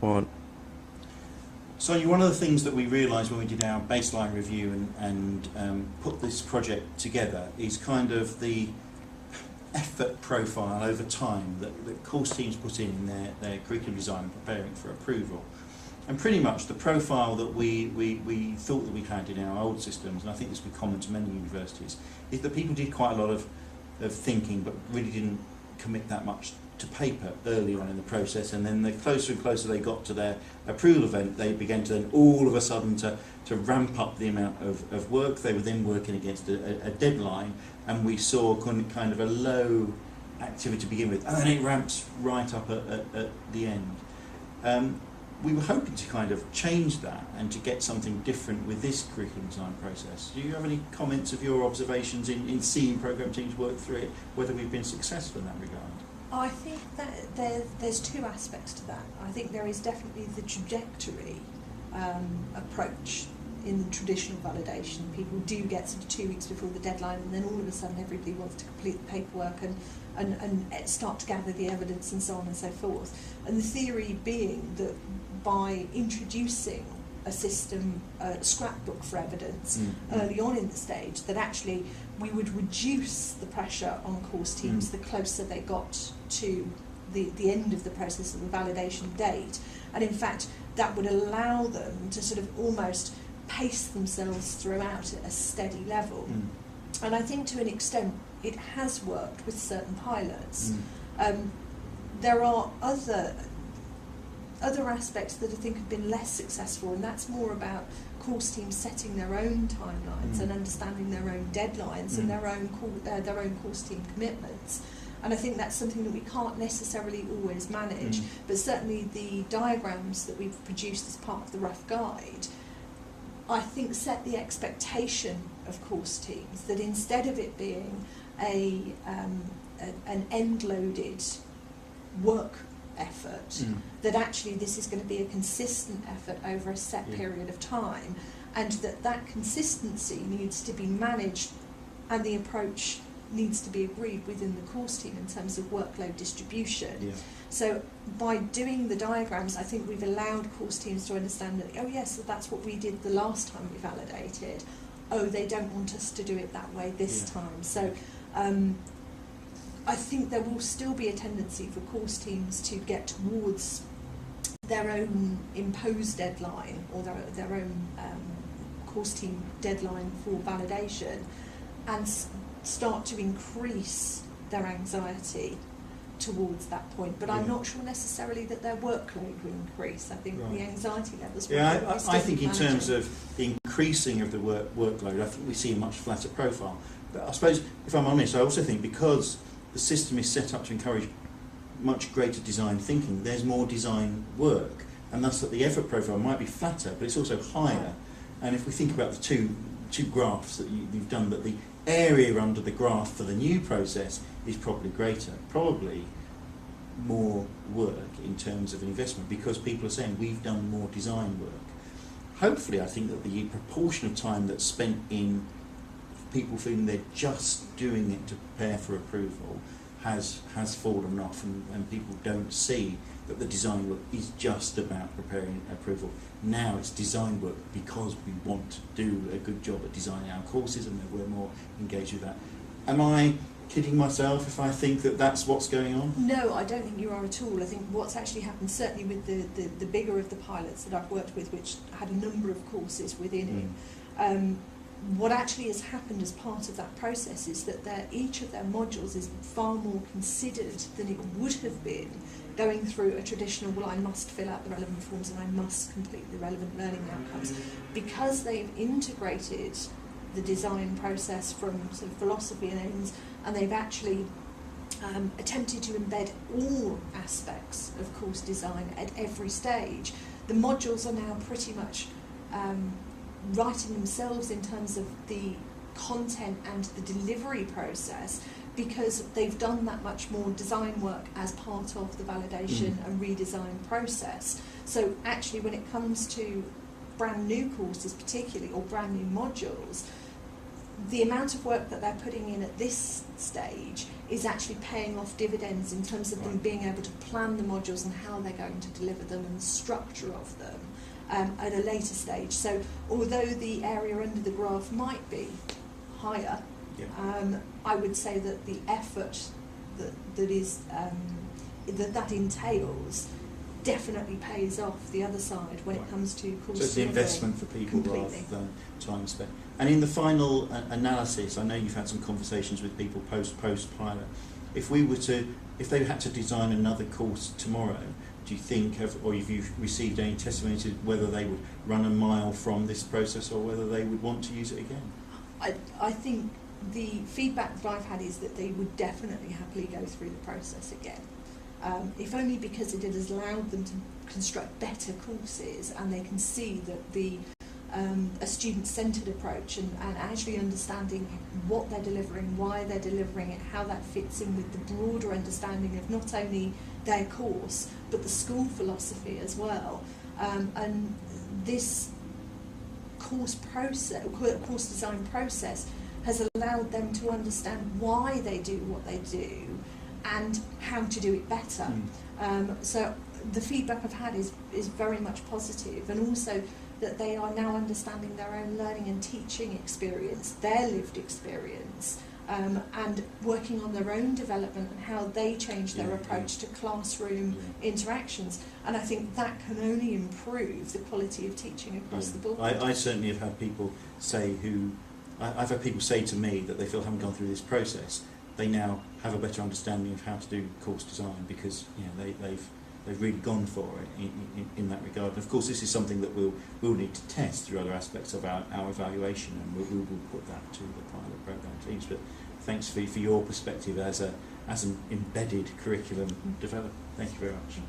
want. So one of the things that we realised when we did our baseline review and put this project together is kind of the effort profile over time that course teams put in their curriculum design and preparing for approval. And pretty much the profile that we thought that we had in our old systems, and I think this would be common to many universities, is that people did quite a lot of thinking but really didn't commit that much to paper early on in the process, and then the closer and closer they got to their approval event, they began to then all of a sudden to ramp up the amount of work. They were then working against a deadline, and we saw kind of a low activity to begin with, and then it ramps right up at the end. We were hoping to kind of change that and to get something different with this curriculum design process. Do you have any comments of your observations in seeing programme teams work through it, whether we've been successful in that regard? I think that there's two aspects to that. I think there is definitely the trajectory approach in the traditional validation. People do get sort of 2 weeks before the deadline, and then all of a sudden everybody wants to complete the paperwork and start to gather the evidence and so on and so forth. And the theory being that by introducing a system, a scrapbook for evidence early on in the stage, that actually we would reduce the pressure on course teams the closer they got to the end of the process of the validation date. And in fact, that would allow them to sort of almost pace themselves throughout at a steady level. And I think to an extent it has worked with certain pilots. There are other aspects that I think have been less successful, and that's more about course teams setting their own timelines and understanding their own deadlines and their own course team commitments. And I think that's something that we can't necessarily always manage, but certainly the diagrams that we've produced as part of the rough guide, I think, set the expectation of course teams that instead of it being an end-loaded work effort, that actually this is going to be a consistent effort over a set period of time, and that consistency needs to be managed and the approach needs to be agreed within the course team in terms of workload distribution. So by doing the diagrams, I think we've allowed course teams to understand that, oh yes, so that's what we did the last time we validated. Oh, they don't want us to do it that way this time. So I think there will still be a tendency for course teams to get towards their own imposed deadline or their own course team deadline for validation, and start to increase their anxiety towards that point. But I'm not sure necessarily that their workload will increase. I think the anxiety levels will I think in terms of the increasing of the workload, I think we see a much flatter profile. But I suppose, if I'm honest, I also think because the system is set up to encourage much greater design thinking, there's more design work, and thus that the effort profile might be flatter, but it's also higher. And if we think about the two graphs that you've done, that the area under the graph for the new process is probably greater, probably more work in terms of investment, because people are saying we've done more design work. Hopefully, I think that the proportion of time that's spent in people feeling they're just doing it to prepare for approval has fallen off, and people don't see that the design work is just about preparing approval. Now it's design work because we want to do a good job at designing our courses, and we're more engaged with that. Am I kidding myself if I think that that's what's going on? No, I don't think you are at all. I think what's actually happened, certainly with the bigger of the pilots that I've worked with, which had a number of courses within it, what actually has happened as part of that process is that each of their modules is far more considered than it would have been going through a traditional, well, I must fill out the relevant forms and I must complete the relevant learning outcomes. Because they've integrated the design process from sort of philosophy and aims, and they've actually attempted to embed all aspects of course design at every stage, the modules are now pretty much writing themselves in terms of the content and the delivery process, because they've done that much more design work as part of the validation and redesign process. So actually, when it comes to brand new courses particularly, or brand new modules, the amount of work that they're putting in at this stage is actually paying off dividends in terms of them being able to plan the modules and how they're going to deliver them and the structure of them at a later stage. So although the area under the graph might be higher, I would say that the effort that entails definitely pays off the other side when it comes to course So it's the investment for people rather than time spent. And in the final analysis, I know you've had some conversations with people post pilot. If they had to design another course tomorrow, do you think, or have you received any testimony to whether they would run a mile from this process or whether they would want to use it again? I think the feedback that I've had is that they would definitely happily go through the process again. If only because it has allowed them to construct better courses, and they can see that a student-centred approach and actually understanding what they're delivering, why they're delivering it, how that fits in with the broader understanding of not only their course but the school philosophy as well. And this course design process has allowed them to understand why they do what they do and how to do it better. So the feedback I've had is very much positive, and also that they are now understanding their own learning and teaching experience, their lived experience, and working on their own development and how they change their approach to classroom interactions. And I think that can only improve the quality of teaching across the board. I certainly have had people say I've had people say to me that they feel having gone through this process, they now have a better understanding of how to do course design because they've really gone for it in that regard. And of course, this is something that we'll need to test through other aspects of our evaluation, and we'll put that to the pilot programme teams. But thanks for your perspective as an embedded curriculum developer. Thank you very much.